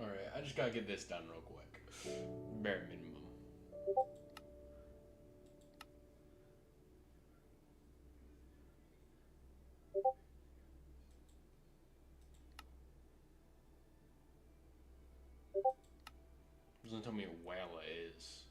Alright, I just gotta get this done real quick. Bare minimum. Doesn't tell me what whale is.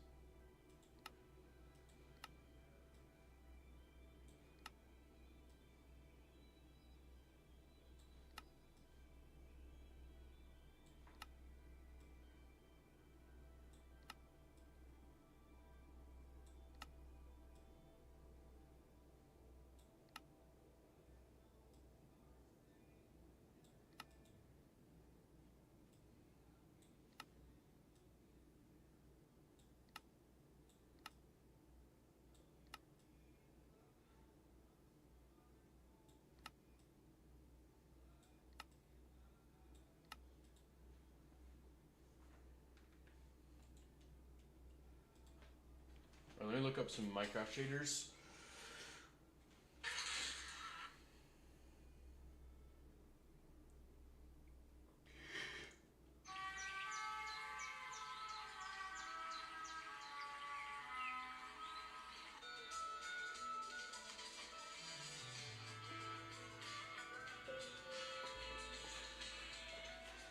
Let me look up some Minecraft shaders.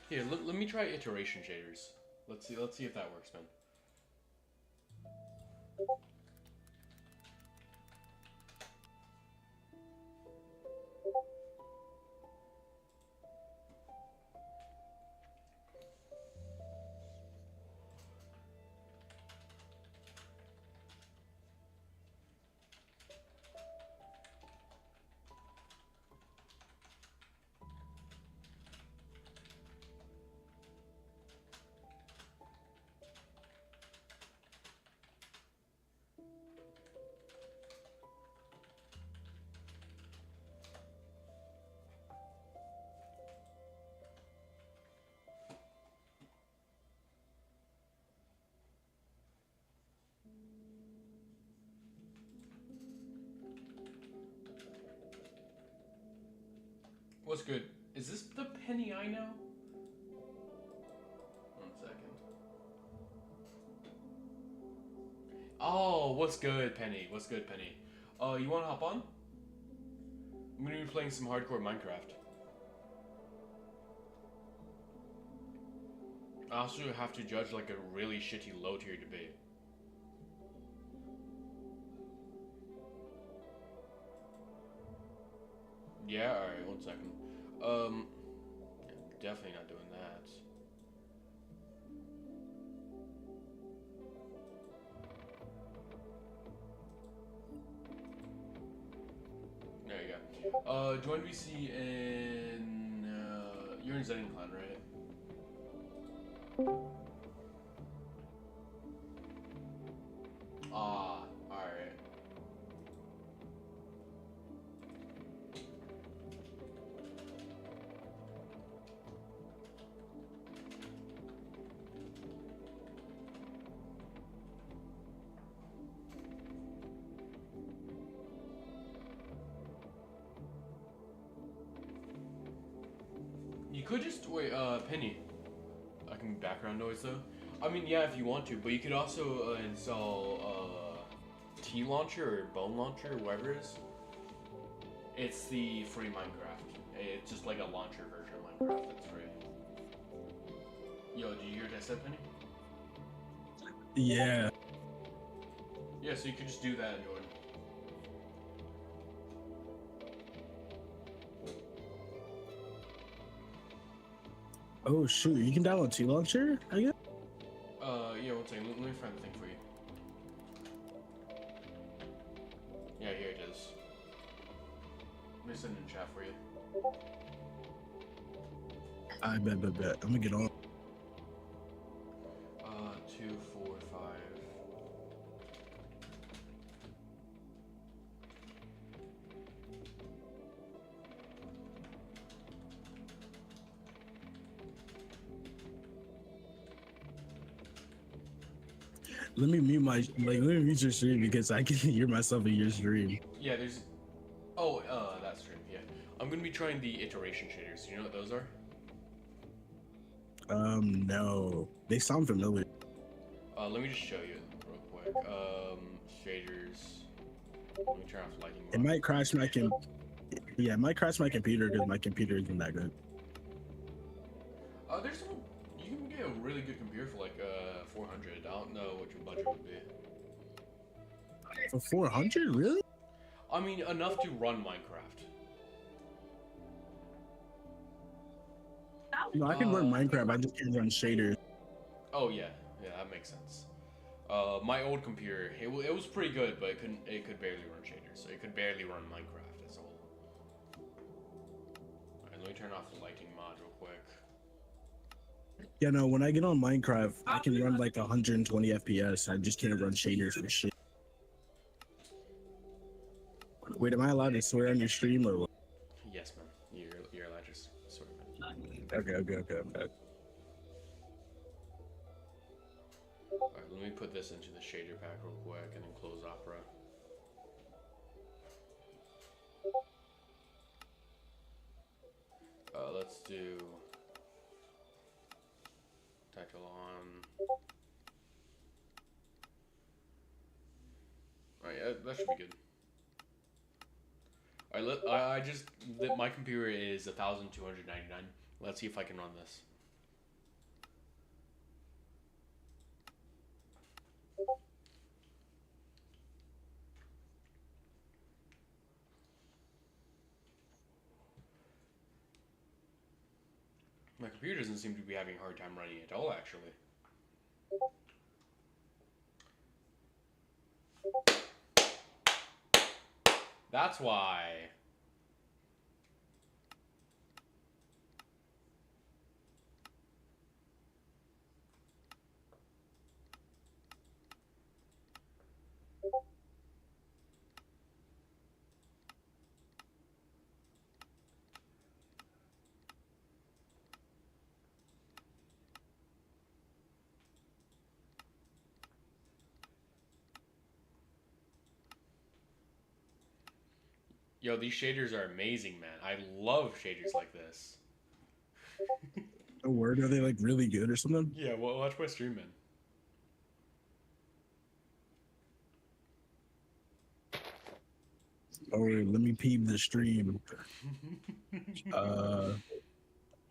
Here, let me try iteration shaders. Let's see if that works, man. What's good? Is this the Penny I know? 1 second. Oh, what's good, Penny? What's good, Penny? You wanna hop on? I'm gonna be playing some hardcore Minecraft. I also have to judge like a really shitty low tier debate. Yeah, alright, 1 second. Definitely not doing that. There you go. Join VC in, you're in Zen Clan, right? Ah, alright. You could just, wait, Penny. I can background noise though. I mean, yeah, if you want to, but you could also install T Launcher or Bone Launcher, whatever it is. It's the free Minecraft. It's just like a launcher version of Minecraft that's free. Yo, do you hear what I said, Penny? Yeah. Yeah, so you could just do that, Jordan. Oh shoot, you can download T Launcher, I guess? Yeah, 1 second. Let me find the thing for you. Yeah, here it is. Let me send in chat for you. I bet. I'm gonna get on. 2, 4, 5. Let me mute let me mute your stream because I can hear myself in your stream. Yeah, there's. Oh, that stream. Yeah, I'm gonna be trying the iteration shaders. You know what those are? No, they sound familiar. Let me just show you real quick. Shaders. Let me turn off lighting It mode. might crash my Yeah, it might crash my computer because my computer isn't that good. There's some. You can get a really good computer for like 400. I don't know what your budget would be. For 400, really? I mean, enough to run Minecraft. No, I can run Minecraft. I just can't run shaders. Oh yeah, that makes sense. My old computer, it was pretty good, but it could barely run shaders, so it could barely run Minecraft as a whole. Alright, let me turn off the lighting mod real quick. Yeah, no, when I get on Minecraft, I can run like 120 FPS. I just can't run shaders for shit. Wait, am I allowed to swear on your stream or what? Yes, man. You're allowed to swear, man. Okay. Alright, let me put this into the shader pack real quick and then close Opera. Let's do title on. Alright, yeah, that should be good. Alright, my computer is 1,299. Let's see if I can run this. My computer doesn't seem to be having a hard time running at all, actually. That's why. Yo, these shaders are amazing, man. I love shaders like this. A word? Are they like really good or something? Yeah, well, watch my stream, man. Oh, let me peep the stream.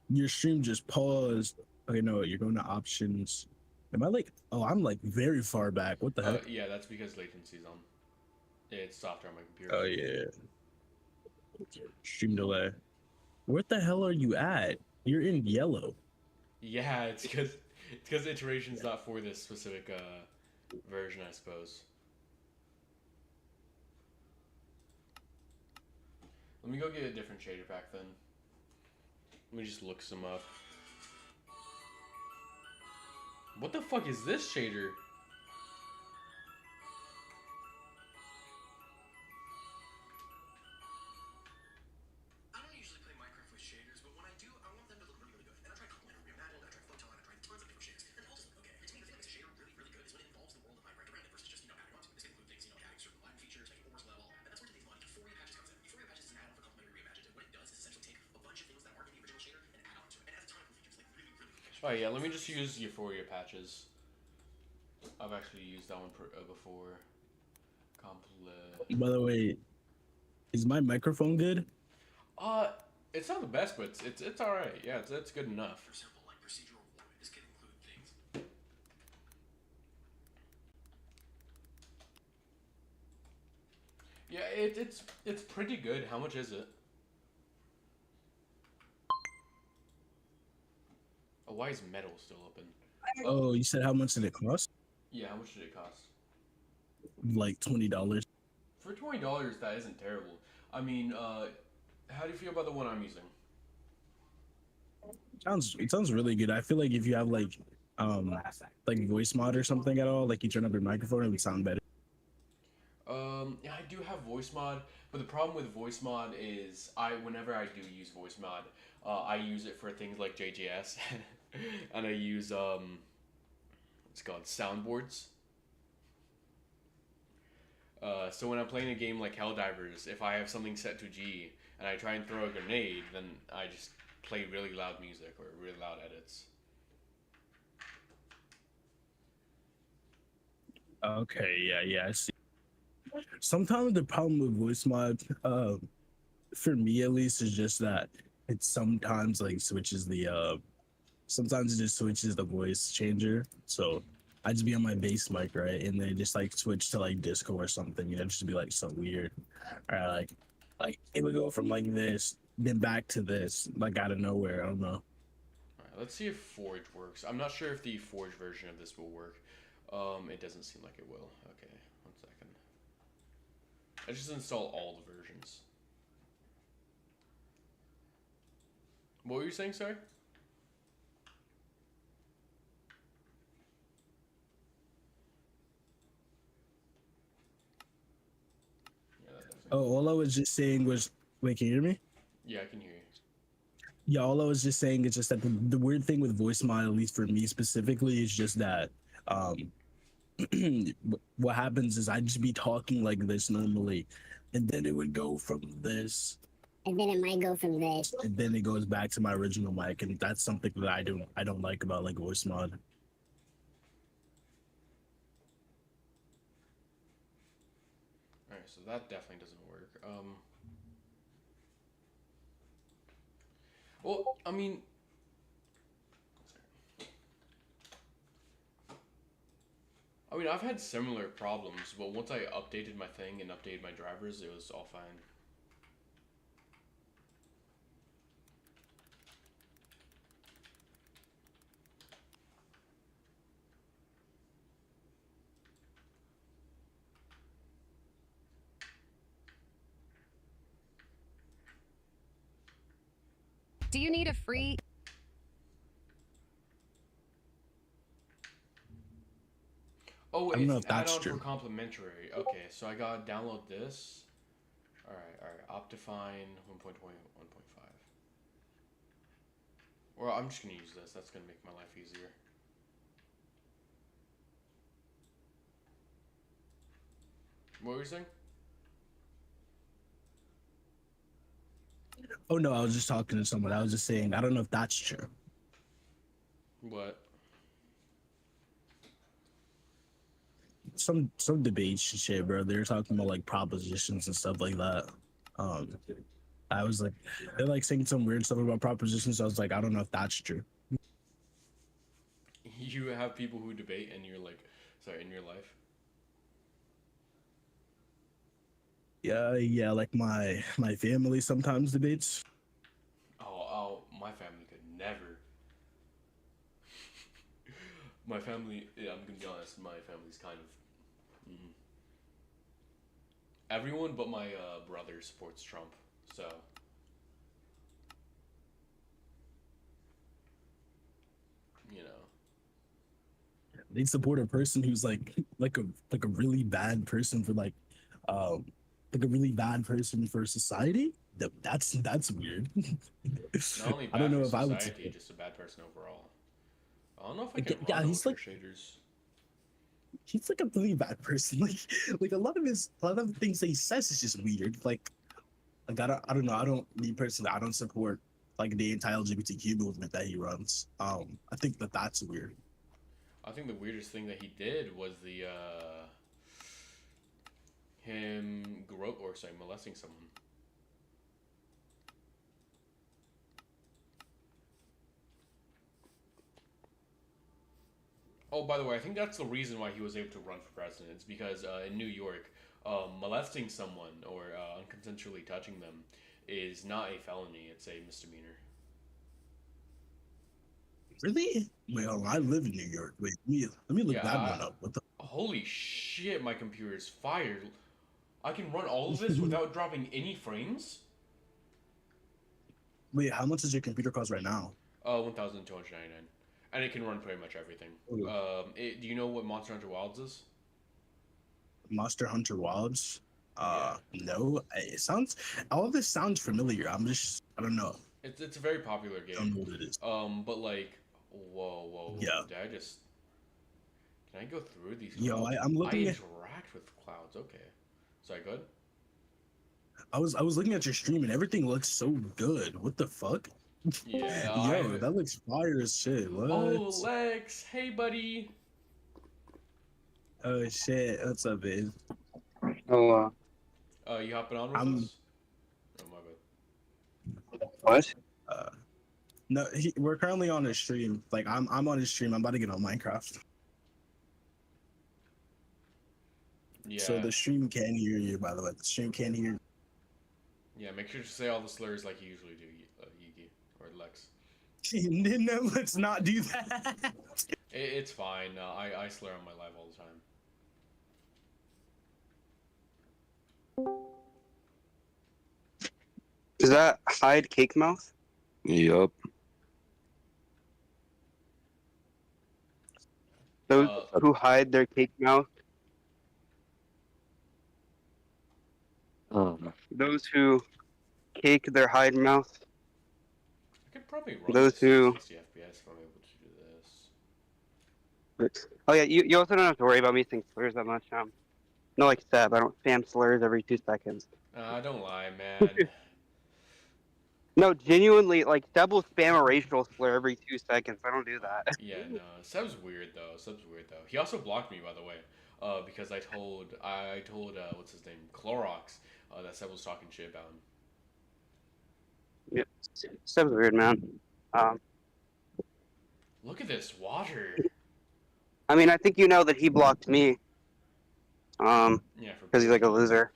Your stream just paused. Okay, no, you're going to options. Am I like? Oh, I'm like very far back. What the heck? Yeah, that's because latency's on. It's softer on my computer. Oh yeah. Stream delay. What the hell are you at? You're in yellow. Yeah, it's because iteration's not for this specific version, I suppose. Let me go get a different shader pack then. Let me just look some up. What the fuck is this shader? I don't usually play Minecraft with shaders, but when I do, I want them to look really, really good. And I tried Complement, Reimagined, I tried Photon, I tried tons of different shaders, and they all just look okay. And to me, the thing that makes a shader really, really good is when it involves the world of Minecraft around it versus just, adding onto it. This can include things, adding certain lighting features, making ores level, and that's where today's mod Euphoria Patches comes in. Euphoria Patches is an add-on for Complementary Reimagined, and what it does is essentially take a bunch of things that aren't in the original shader and add on to it. And it has a ton of cool features, like really, really cool texture. Oh yeah, let me just use Euphoria Patches. I've actually used that one before. By the way, is my microphone good? It's not the best, but it's all right. Yeah, it's good enough. For simple, like procedural warning, this can include things. Yeah, it's pretty good. How much is it? Oh, why is metal still open? Oh, you said how much did it cost? Yeah, how much did it cost? Like $20. For $20, that isn't terrible. I mean, How do you feel about the one I'm using? It sounds really good. I feel like if you have like voice mod or something at all, like you turn up your microphone, it would sound better. Yeah, I do have voice mod, but the problem with voice mod is whenever I do use voice mod, I use it for things like JJS, and I use it's called soundboards. So when I'm playing a game like Helldivers, if I have something set to G and I try and throw a grenade, then I just play really loud music or really loud edits. Okay, yeah, I see. Sometimes the problem with voice mod, for me at least, is just that it sometimes like switches sometimes it just switches the voice changer. So I just be on my bass mic, right? And then just like switch to like disco or something, just be like so weird. Or like it would go from like this, then back to this, like out of nowhere. I don't know. Alright, let's see if Forge works. I'm not sure if the Forge version of this will work. It doesn't seem like it will. Okay, 1 second. I just install all the versions. What were you saying, sorry? Yeah, that definitely. Oh, all I was just saying was, wait, can you hear me? Yeah, I can hear you. Yeah, all I was just saying is just that the weird thing with voice mod, at least for me specifically, is just that um what happens is I just be talking like this normally, and then it would go from this, And then it might go from this. and then it goes back to my original mic, and that's something that I don't like about like voice mod. Alright, so that definitely doesn't work. Well, I mean, I've had similar problems, but once I updated my thing and updated my drivers, it was all fine. Do you need a free? Oh, I don't it's know an if that's add-on for true. complimentary. Okay, so I gotta download this. Alright, Optifine 1.20, 1.5. Or I'm just gonna use this, that's gonna make my life easier. What were you saying? Oh no, I was just talking to someone. I was just saying I don't know if that's true. What? Some debates and shit, bro. They're talking about like propositions and stuff like that. Um, I was like, they're like saying some weird stuff about propositions. I was like, I don't know if that's true. You have people who debate and you're like, sorry, in your life? Yeah, like my family sometimes debates. My family could never. My family, yeah, I'm gonna be honest, my family's kind of. Everyone but my brother supports Trump, so. You know. They support a person who's like a really bad person for um like a really bad person for society. That's weird. Not only I bad don't know for if I would society, support. just a bad person overall. I don't know if I Like, can yeah, run he's Ultra like Shaders. he's like a really bad person. Like a lot of the things that he says is just weird. Like I don't know. I don't me personally. I don't support like the entire LGBTQ movement that he runs. I think that that's weird. I think the weirdest thing that he did was the molesting someone. Oh, by the way, I think that's the reason why he was able to run for president. It's because in New York, molesting someone or unconsensually touching them is not a felony; it's a misdemeanor. Really? Well, I live in New York. Wait, let me look Yeah. that one up. What the? Holy shit! My computer is fired. I can run all of this without dropping any frames. Wait, how much does your computer cost right now? 1,299, and it can run pretty much everything. Ooh. Do you know what Monster Hunter Wilds is? Monster Hunter Wilds? Yeah. No. It sounds. All of this sounds familiar. I don't know. It's a very popular I don't game. know what it is. But like, whoa. Yeah. Did I just? Can I go through these? Yo, clouds? I'm looking I at. interact with clouds. Okay. Sorry, good. I was looking at your stream and everything looks so good. What the fuck? Yeah. Yo, that looks fire as shit. What? Oh, Lex. Hey, buddy. Oh shit. What's up, babe? Oh, You hopping on with I'm- us? Oh my bad. what? No, we're currently on a stream. Like I'm on his stream. I'm about to get on Minecraft. Yeah. So the stream can hear you, by the way. The stream can hear. Yeah. Make sure to say all the slurs like you usually do, Yugi or Lex. No, let's not do that. It's fine. I slur on my live all the time. Is that Hyde Cake Mouth? Yup. Those Uh, who hide their cake mouth? Those who cake their hide mouth? I could probably run Those this who- 60 FPS if I'm able to do this. Oh yeah, you also don't have to worry about me saying slurs that much. No, like Seb, I don't spam slurs every 2 seconds. Don't lie, man. No, genuinely, like Seb will spam a racial slur every 2 seconds. I don't do that. Yeah, no. Seb's weird though. He also blocked me, by the way, because I told what's his name, Clorox, that Seb was talking shit about him. Seb's weird, man. Look at this water. I mean, I think you know that he blocked me. Yeah, for Because he's like a loser.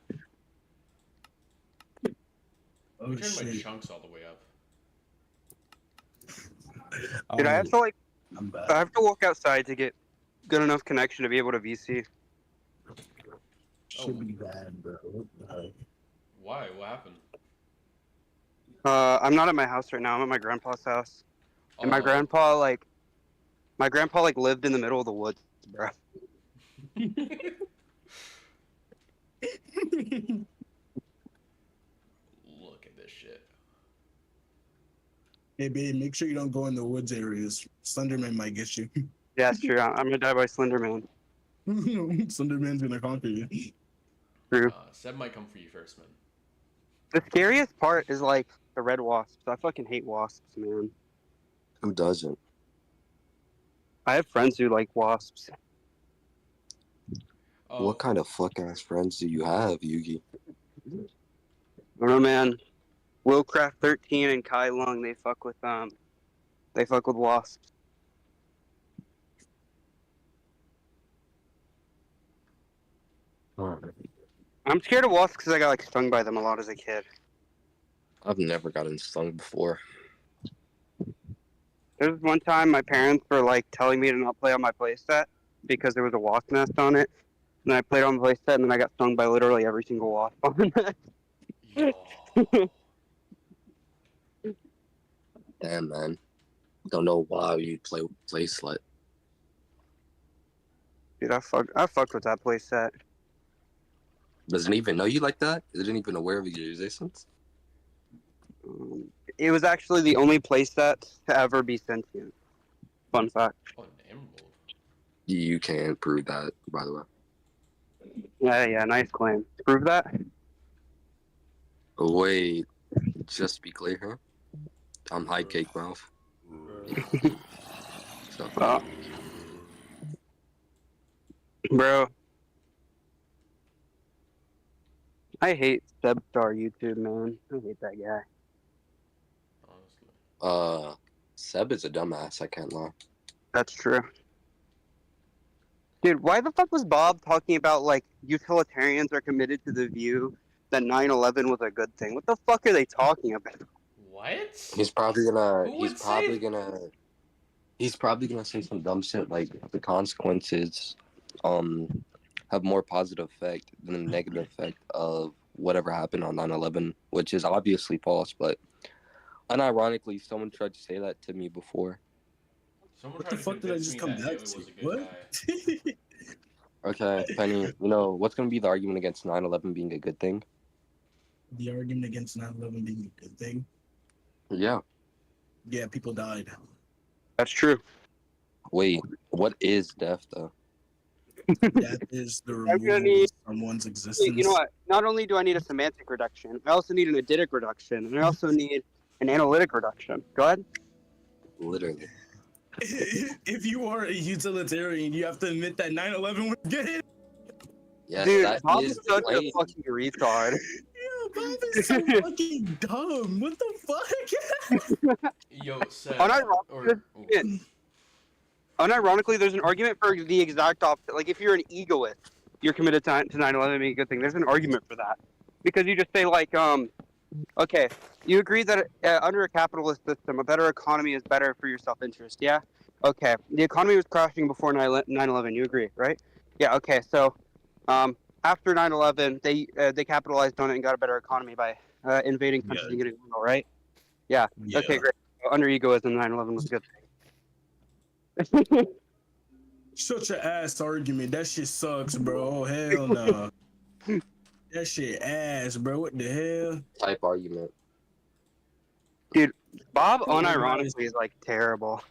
Oh Let me turn my shit. chunks all the way up. Dude, I have to like, I'm back. I have to walk outside to get good enough connection to be able to VC. Should be bad, bro. What the heck? Why? What happened? I'm not at my house right now. I'm at my grandpa's house. And my Oh. grandpa like lived in the middle of the woods, bro. Look at this shit. Hey, babe, make sure you don't go in the woods areas. Slenderman might get you. Yeah, it's true. I'm gonna die by Slenderman. Slenderman's gonna conquer you. True. Seb might come for you first, man. The scariest part is like the red wasps. I fucking hate wasps, man. Who doesn't? I have friends who like wasps. Oh, What kind of fuck ass friends do you have, Yugi? I don't know, man. Willcraft13 and Kai Lung, they fuck with wasps. I'm scared of wasps because I got like stung by them a lot as a kid. I've never gotten stung before. There was one time my parents were like telling me to not play on my playset because there was a wasp nest on it. And I played on the playset and then I got stung by literally every single wasp on it. yo. Damn, man. Don't know why you play slut. Dude, I fucked with that playset. Doesn't even know you like that? Isn't even aware of your existence? It was actually the only playset to ever be sentient. Fun fact. Oh, an emerald. You can't prove that, by the way. Yeah, nice claim. Prove that? Wait, just to be clear here, I'm high cake mouth. So, Oh. Bro. I hate Sebstar YouTube, man. I hate that guy. Honestly. Seb is a dumbass, I can't lie. That's true. Dude, why the fuck was Bob talking about, like, utilitarians are committed to the view that 9/11 was a good thing? What the fuck are they talking about? What? He's probably gonna. Who would say- He's probably gonna say some dumb shit like the consequences, have more positive effect than the negative effect of whatever happened on 9/11, which is obviously false. But Unironically, someone tried to say that to me before. Someone What tried the to fuck did I convince just me come that back Haley to? was a good What? guy. Okay, Penny, what's gonna be the argument against 9/11 being a good thing? The argument against 9/11 being a good thing. Yeah. Yeah, people died. That's true. Wait, what is death though? That is the I'm gonna removal need. of someone's existence. You know what? Not only do I need a semantic reduction, I also need an aditic reduction, and I also need an analytic reduction. Go ahead. Literally. If you are a utilitarian, you have to admit that 9/11 was good. Yes, Dude, that Bob is is such a plain. fucking retard. Yeah, Bob is so fucking dumb. What the fuck? Yo, Seth. Unironically, Or, unironically, there's an argument for the exact opposite. Like, if you're an egoist, you're committed to 9/11 being a good thing. There's an argument for that. Because you just say, like, okay, you agree that under a capitalist system, a better economy is better for your self-interest, yeah? Okay, the economy was crashing before 9/11, you agree, right? Yeah, okay, so after 9/11, they capitalized on it and got a better economy by invading countries Yeah. and getting oil, right? Yeah, okay, great. So under egoism, 9/11 was a good thing. Such an ass argument. That shit sucks, bro. Oh, hell no. That shit ass, bro. What the hell? Type argument. Bob, unironically, is like terrible.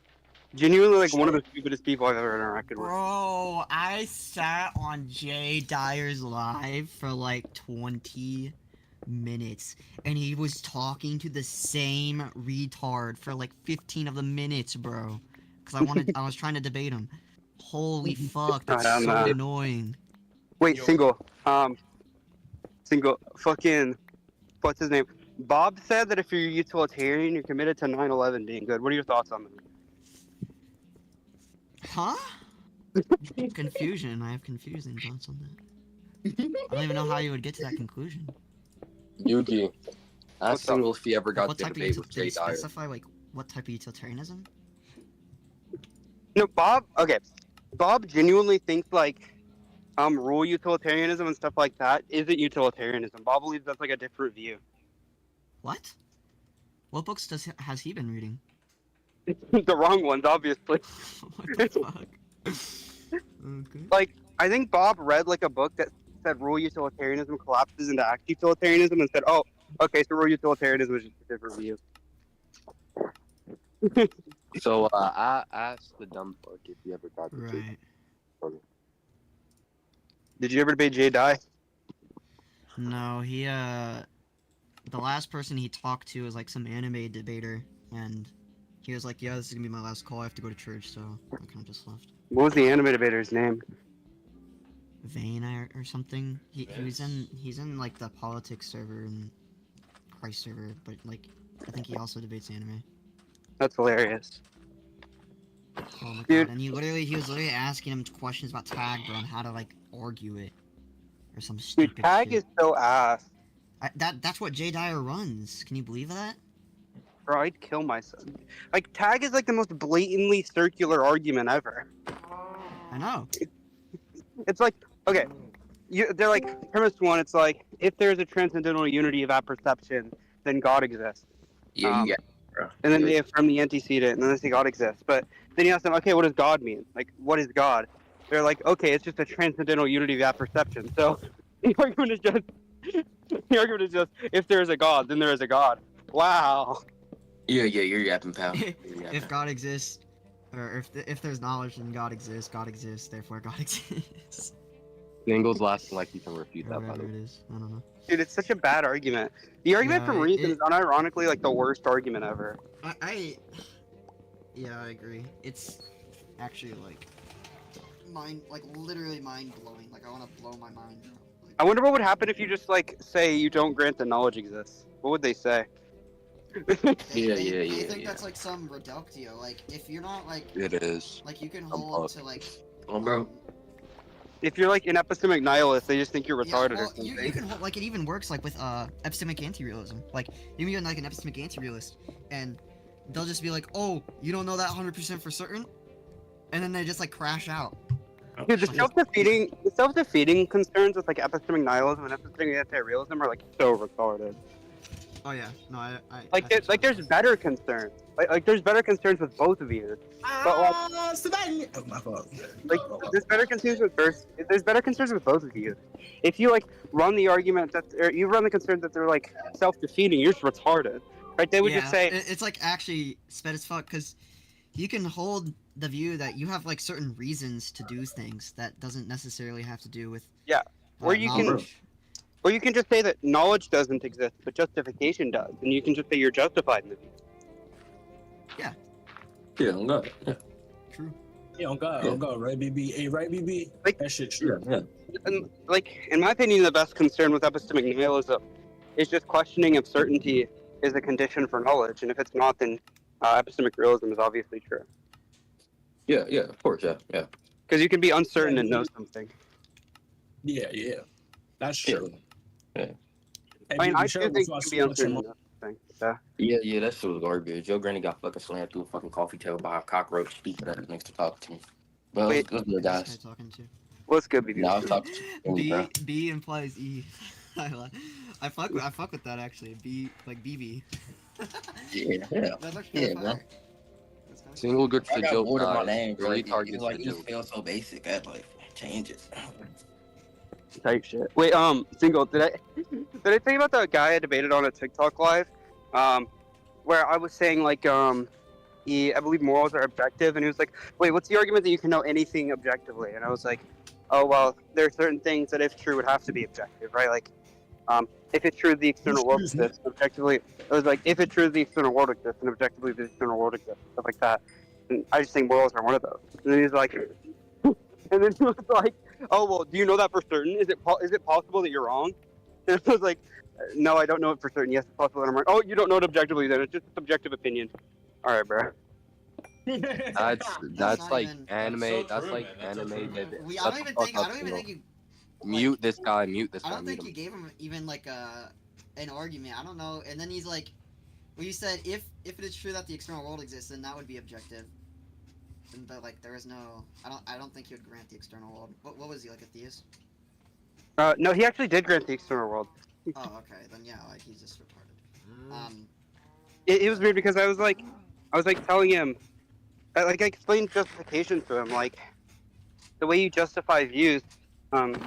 Genuinely, like one of the stupidest people I've ever interacted with. Bro, I sat on Jay Dyer's live for like 20 minutes, and he was talking to the same retard for like 15 of the minutes, bro. Because I was trying to debate him. Holy fuck, that's I'm so not. annoying. Wait, Yo. single, fucking, what's his name? Bob said that if you're utilitarian, you're committed to 9/11 being good. What are your thoughts on that? Huh? Confusion. I have confusing thoughts on that. I don't even know how you would get to that conclusion. Yugi, ask What's up? Single if he ever got What to type of debate with did he Jay Dyer. specify like what type of utilitarianism? No, Bob. Okay, Bob genuinely thinks like, rule utilitarianism and stuff like that isn't utilitarianism. Bob believes that's like a different view. What? What books has he been reading? The wrong ones, obviously. What the fuck? Okay. Like, I think Bob read like a book that said rule utilitarianism collapses into act utilitarianism and said, oh, okay, so rule utilitarianism is just a different view. So I asked the dumb fuck if he ever got to debate. Right. Did you ever debate Jay Dye? No, he the last person he talked to was like some anime debater, and he was like, "Yeah, this is gonna be my last call. I have to go to church," so I kind of just left. What was the anime debater's name? Vane or something. He's in like the politics server and Christ server, but like I think he also debates anime. That's hilarious. Oh my Dude. god! And he was literally asking him questions about tag, bro, and how to like argue it or some Dude, stupid tag shit. is so ass. That's what Jay Dyer runs. Can you believe that? Bro, I'd kill myself. Like, tag is like the most blatantly circular argument ever. I know. It's like, okay, they're like, premise one, it's like, if there's a transcendental unity of apperception, then God exists. Yeah, Um, yeah. Bro. And then they affirm the antecedent, and then they say God exists. But then you ask them, okay, what does God mean? Like, what is God? They're like, okay, it's just a transcendental unity of apperception. So the argument is just, if there is a God, then there is a God. Wow. Yeah, you're yapping, pal. You're yapping. If God exists, or if there's knowledge, then God exists, therefore God exists. Single's lasting like you can refute Or that, by whatever the it way. is. I don't know. Dude, it's such a bad argument. The argument Yeah, from reason it- is unironically like the worst argument ever. Yeah, I agree. It's actually like literally mind blowing. Like I want to blow my mind. Like, I wonder what would happen if you just like say you don't grant that knowledge exists. What would they say? they Yeah, think yeah. that's like some reductio. Like if you're not like It is. you can I'm hold up. to like. Oh, bro. If you're like an epistemic nihilist, they just think you're retarded Yeah, or well, something. you can hold, like it even works like with epistemic anti-realism. Like you can be like an epistemic anti-realist, and they'll just be like, "Oh, you don't know that 100% for certain," and then they just like crash out. Dude, the self-defeating concerns with like epistemic nihilism and epistemic anti-realism are like so retarded. Oh yeah, no, I There's better concerns. Like there's better concerns with both of you. But like, Oh, my fault. like there's better concerns with there's better concerns with both of you. If you like run the argument that or you run the concern that they're like self-defeating, you're just retarded, right? They would just say it's like actually sped as fuck because you can hold the view that you have like certain reasons to do things that doesn't necessarily have to do with or you can knowledge. or you can just say that knowledge doesn't exist, but justification does, and you can just say you're justified in the view. Yeah, I'm good. Yeah. True. Yeah, on God, right, BB? Hey, right, BB? Like- That shit true. Yeah. And like in my opinion, the best concern with epistemic nihilism is just questioning if certainty is a condition for knowledge, and if it's not, then epistemic realism is obviously true. Yeah, of course, yeah. Because you can be uncertain and know something. Yeah. That's true. Yeah. Hey, I mean, BB, I shut do up think before I you can be switch uncertain him and up. know something. So. Yeah, that shit was garbage. Your granny got fucking slammed through a fucking coffee table by a cockroach speaking that next to talk to me. Well, Wait. let's do it, Who's this guys. guy talking to? What's good, BB? No, I was talking to you, bro. B implies E. I fuck with that actually. B like BB. Yeah. That's actually Yeah, kinda bro. fire. That's kinda Single gets I the got joke, bored of my guys. name, bro. Really It targets like the it just joke. feels so basic. I like change it. Type shit. Wait, single. Did I tell you about the guy I debated on a TikTok live, where I was saying like, I believe morals are objective, and he was like, wait, what's the argument that you can know anything objectively? And I was like, oh well, there are certain things that if true would have to be objective, right? Like, if it's true the external world Excuse me? exists, objectively, it was like if it's true the external world exists, and objectively the external world exists, stuff like that. And I just think morals are one of those. And then he's like, and then he was like, oh well, do you know that for certain? Is it possible that you're wrong? And I was like, no, I don't know it for certain. Yes, it's possible that I'm wrong. Oh, you don't know it objectively then? It's just a subjective opinion. All right, bro. That's not like even- anime. That's so That's true, like man. That's so anime. true, man. that- I shut don't the even fuck think. up, I don't even Single. think you. Mute this guy. Mute this I guy. don't Mute think you him. gave him even like an argument. I don't know. And then he's like, well, you said if it is true that the external world exists, then that would be objective. But like there is no. I don't think he would grant the external world. What was he, like a theist? No, he actually did grant the external world. Oh, okay. Then yeah, like he's just retarded. It was weird because I was like telling him, I explained justification to him. Like, the way you justify views,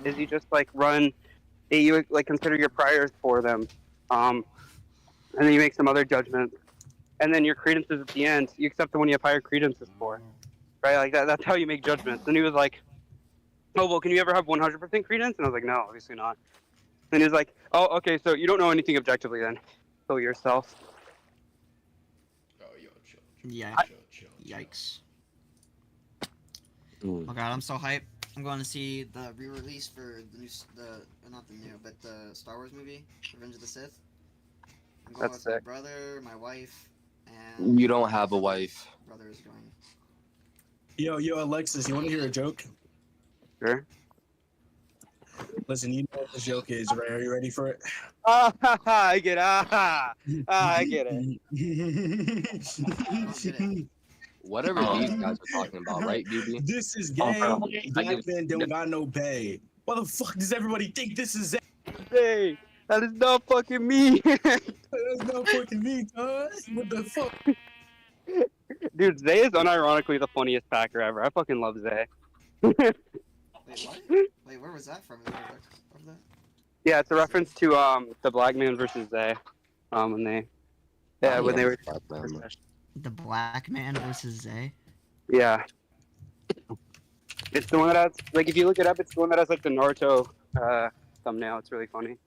is you just like you like consider your priors for them, and then you make some other judgments, and then your credences at the end, you accept the one you have higher credences for, right? Like that's how you make judgments. And he was like, oh well, can you ever have 100% credence? And I was like, no, obviously not. And he was like, oh okay, so you don't know anything objectively then. Kill yourself. Oh, yo, chill. Yeah. Chill. Yikes. Mm. Oh god, I'm so hyped. I'm going to see the re-release for not the new, but the Star Wars movie, Revenge of the Sith. I'm going That's with my sick. brother, my wife, and You don't have a wife. my brother is going. Yo, Alexis, you want to hear a joke? Sure. Listen, you know what the joke is, right? Are you ready for it? I get it. I get it. Whatever these guys are talking about, right, BB? This is Oh, gay. bro. Black men don't got no pay. Why the fuck does everybody think this is it? Hey, that is not fucking me. That's not fucking me, guys. What the fuck? Dude, Zay is unironically the funniest Packer ever. I fucking love Zay. Wait, what? Wait, where was that from? Where was that? Yeah, it's a reference to the Black Man versus Zay. When they when they were The Black Man versus Zay? yeah. It's the one that has like if you look it up, it's the one that has like the Naruto thumbnail. It's really funny.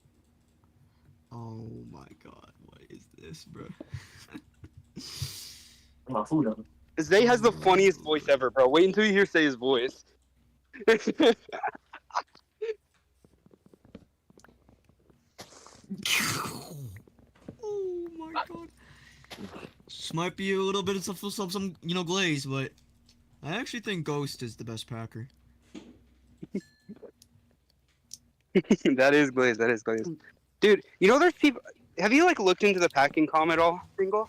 Oh my god, what is this, bro? Zay has the funniest voice ever, bro. Wait until you hear Zay's voice. Oh my god. This might be a little bit of some glaze, but I actually think Ghost is the best Packer. That is Glaze. That is Glaze. Dude, you know there's people. Have you like looked into the packing com at all, Single?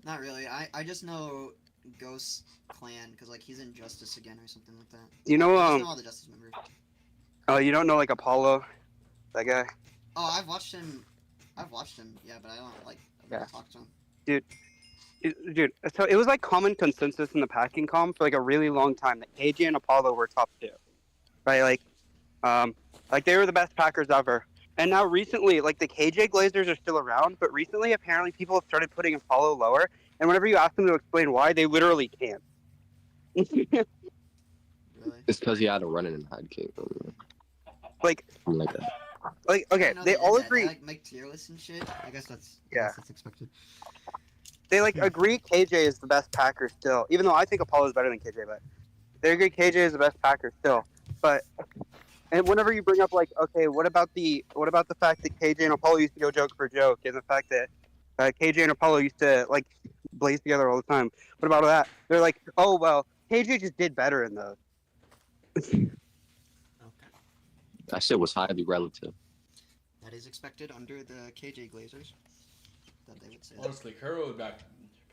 Not really. I just know Ghost Clan because like he's in Justice again or something like that. You know I just know all the Justice members. oh, you don't know like Apollo, that guy. Oh, I've watched him I've watched him, yeah, but I don't like. I've Yeah. never talked to him. Dude, so it was like common consensus in the packing comp for like a really long time that KJ and Apollo were top 2, right? Like they were the best packers ever. And now recently, like the KJ Glazers are still around, but recently apparently people have started putting Apollo lower. And whenever you ask them to explain why, they literally can't. Really? It's because he had a run in and had king. Like, Something like that. like okay, I know they did all that. agree. They, like make tier lists and shit. I guess that's Yeah. that's expected. They like agree KJ is the best packer still, even though I think Apollo is better than KJ. But they agree KJ is the best packer still. But and whenever you bring up like, okay, what about the fact that KJ and Apollo used to go joke for joke, and the fact that KJ and Apollo used to like blaze together all the time? What about that? They're like, oh well, KJ just did better in those. Okay. That shit was highly relative. That is expected under the KJ Glazers. That they would say. That. Honestly, Kuro would pack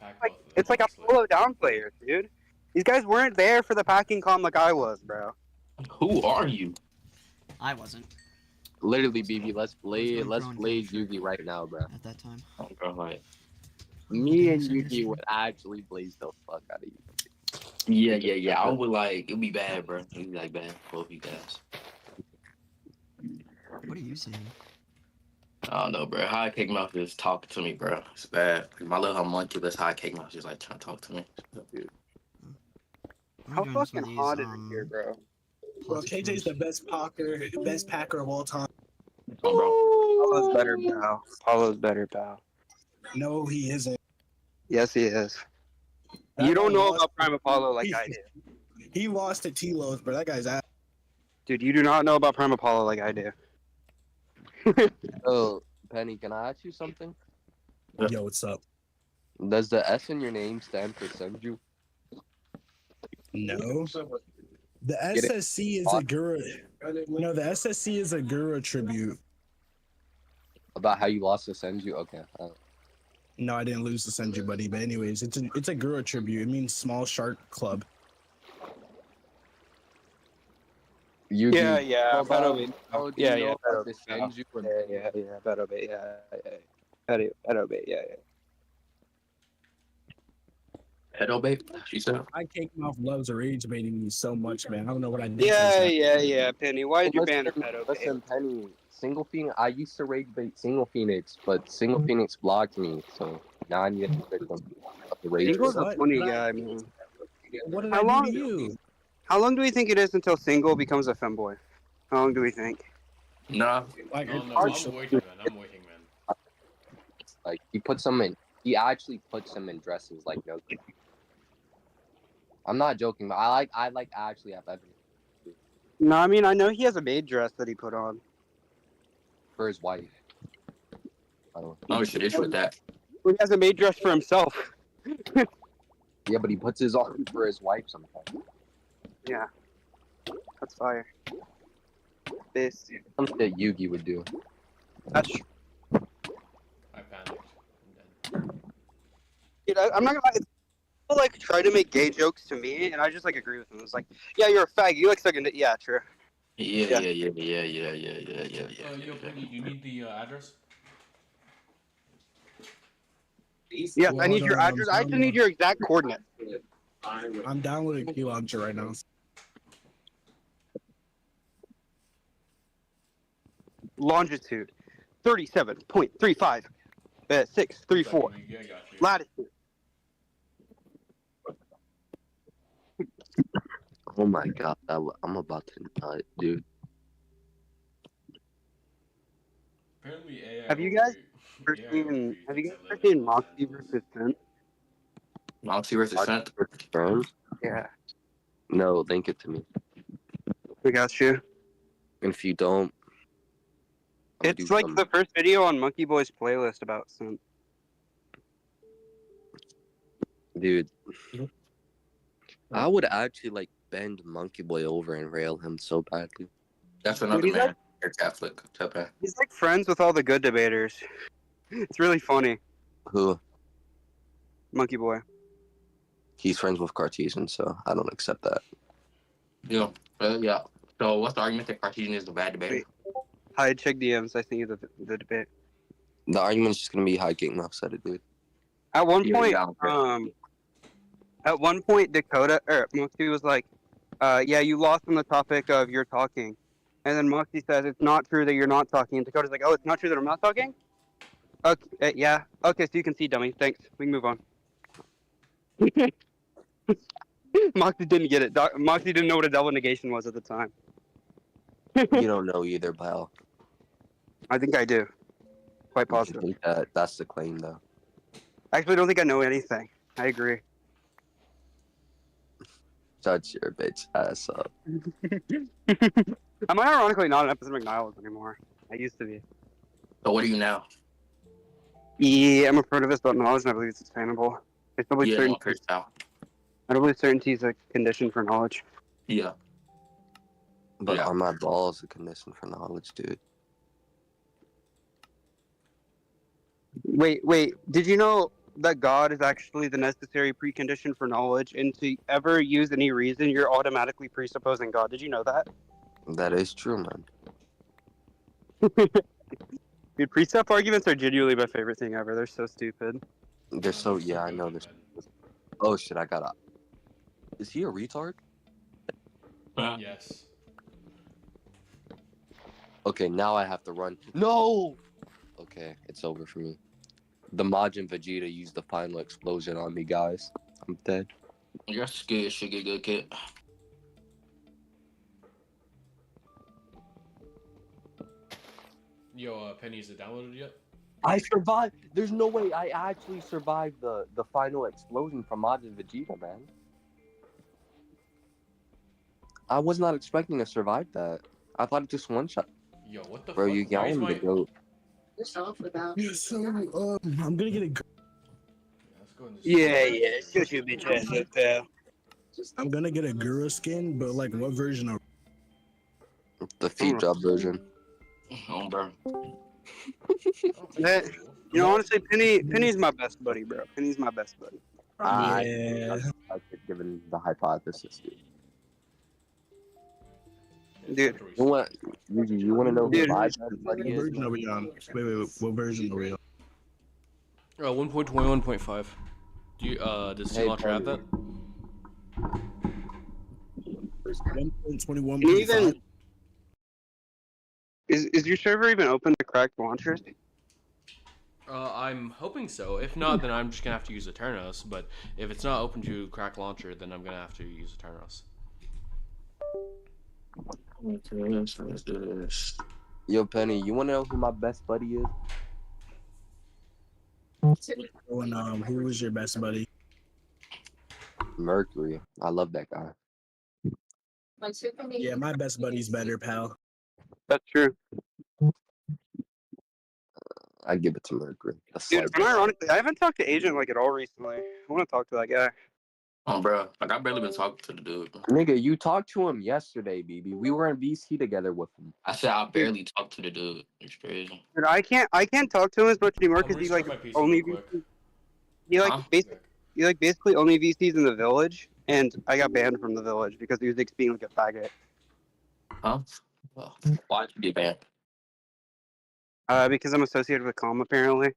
both Like, of them. it's like honestly. Apollo down players, dude. These guys weren't there for the packing com like I was, bro. Who are you? I wasn't Literally, BB, let's going blaze pro and Yugi right now, bro. at that time. Oh, bro, like, Me and Yugi would actually blaze the fuck out of you. yeah. I would like, it'd be bad, bro. It'd be like bad, both of you guys. What are you saying? I don't know, bro. High Cake Mouth is talking to me, bro. It's bad. My little homunculus High Cake Mouth is like trying to talk to me. Dude. I'm How doing some of fucking these, hot is it here, bro? Well, plus KJ's the best packer of all time. Oh, bro. Apollo's better, pal. Apollo's better, pal. No, he isn't. Yes, he is. That You don't guy know lost- about Prime Apollo like I do. He lost to T-Los, bro. That guy's ass. Dude, you do not know about Prime Apollo like I do. Oh, Penny, can I ask you something? Yo, what's up? Does the S in your name stand for Senju? No. The Get it? SSC is a Guru. No, the SSC is a Guru tribute. About how you lost to Senju? Okay. No, I didn't lose to Senju, buddy. But anyways, it's a Guru tribute. It means small shark club. Yugi. Yeah, How Beto about- Bait. how do you Yeah, know yeah, about Beto the Bait. Senju and Yeah, Beto Bait, Beto Bait, yeah. Pedo babe, she said. I Cake Mouth loves rage baiting me so much, man. I don't know what I did. Yeah, Penny. Why did you ban Listen, Beto Bait? listen, Penny. Single Phoenix. I used to rage bait Single Phoenix, but Single Phoenix blocked me, so now I need to get victim of the rage. Single's bait. a What? funny What? guy, man. What did How I long- do to you? How long do we think it is until Single becomes a femboy? How long do we think? Nah. Like, No, it's I'm hard waiting, man. I'm waiting, man. Like he puts them in. He actually puts them in dresses. Like no. I'm not joking, but I like actually have evidence No, I mean, I know he has a maid dress that he put on. for his wife. I don't know. No shit, it's with that. He has a maid dress for himself. Yeah, but he puts his on for his wife sometimes. Yeah. That's fire. This. Something that Yugi would do. That's true. I panicked. I'm dead. Dude, I'm not gonna lie. People like try to make gay jokes to me, and I just like agree with them. It's like, yeah, you're a fag. You like sucking dick. Yeah, true. Yeah. Yo, Penny, you need the address? Yes, I need your address. I just need your exact coordinates. I'm downloading Key Launcher right now. Longitude, 37.35, 634. Yeah, I got you. Latitude. Oh my god, I'm about to nut, dude. Apparently, AI Have you will guys re- AI will read Have you guys things ever that seen live Moxie in versus Scent? Moxie versus Scent. Friend? Yeah, No, link it to me. we got you. And if you don't, I'll It's do like some- the first video on Monkey Boy's playlist about Scent. dude. I would actually like bend Monkey Boy over and rail him so badly. That's another he's man. You're Catholic. Tepe. He's like friends with all the good debaters. It's really funny. Who? Monkey Boy. He's friends with Cartesian, so I don't accept that. Yeah. Yeah. So what's the argument that Cartesian is the bad debater? Hi, check DMs. I think of the debate. The argument's just gonna be High King Mouth said it, dude. At one Yeah, point, yeah, okay. at one point, Dakota or Moxie was like, "Yeah, you lost on the topic of you're talking," and then Moxie says, "It's not true that you're not talking." And Dakota's like, "Oh, it's not true that I'm not talking." Okay, yeah. Okay, so you can see, dummy. Thanks. We can move on. Moxie didn't get it. Moxie didn't know what a double negation was at the time. You don't know either, pal. I think I do. Quite You positive. think that's the claim, though. I actually don't think I know anything. I agree. Shut your bitch ass up. I'm ironically not an episode McNiles anymore. I used to be. So what are you now? Yeah, I'm a primitivist about knowledge, and I believe it's sustainable. I don't believe Yeah, certainty. one first out. I don't believe certainty is a condition for knowledge. Yeah. But Yeah. are my balls a condition for knowledge, dude? Wait. Did you know that God is actually the necessary precondition for knowledge? And to ever use any reason, you're automatically presupposing God. Did you know that? That is true, man. Dude, precept arguments are genuinely my favorite thing ever. They're so stupid. They're so yeah, I know this. Oh shit, I gotta. Is he a retard? Yes. Okay, now I have to run. No. Okay, it's over for me. The Majin Vegeta used the final explosion on me, guys. I'm dead. You're scared, sugar good kid. Yo, Penny, is it downloaded yet? I survived. There's no way I actually survived the final explosion from Majin Vegeta, man. I was not expecting to survive that. I thought it just one shot. Yo, what the Bro, fuck? you Why is yelling my... to go. Yeah, so I'm gonna get a. Let's go in this- Yeah. Shut your bitch ass up there. I'm gonna get a Guru skin, but like what version of? The feet job version. Oh, bro. That, you know, honestly, Penny's my best buddy, bro. Penny's my best buddy. Yeah. Given the hypothesis, dude. Dude. You want to know who Dude. my best What buddy is? version are we on? Wait. What version are we on? 1.21.5. Do you does Hey, Launcher have that? 1.21. Even is your server even open to cracked launchers? I'm hoping so. If not, then I'm just gonna have to use Eternos. But if it's not open to crack launcher, then I'm gonna have to use Eternos. Let's do this. Yo, Penny, you want to know who my best buddy is? Oh, and who was your best buddy? Mercury. I love that guy. Yeah, my best buddy's better, pal. That's true. I give it to Mercury. That's Dude, like, and ironically, I haven't talked to Agent like at all recently. I want to talk to that guy. Oh, bro. Like, I barely been talking to the dude, bro. nigga, you talked to him yesterday, BB. We were in VC together with him. I said I barely talked to the dude. It's crazy. Dude, I can't talk to him as much anymore because he like restart my PC only real quick. he like Huh? he like basically only VCs in the village, and I got banned from the village because he was like being like a faggot. Huh? Well, why'd you get banned? Because I'm associated with Com apparently.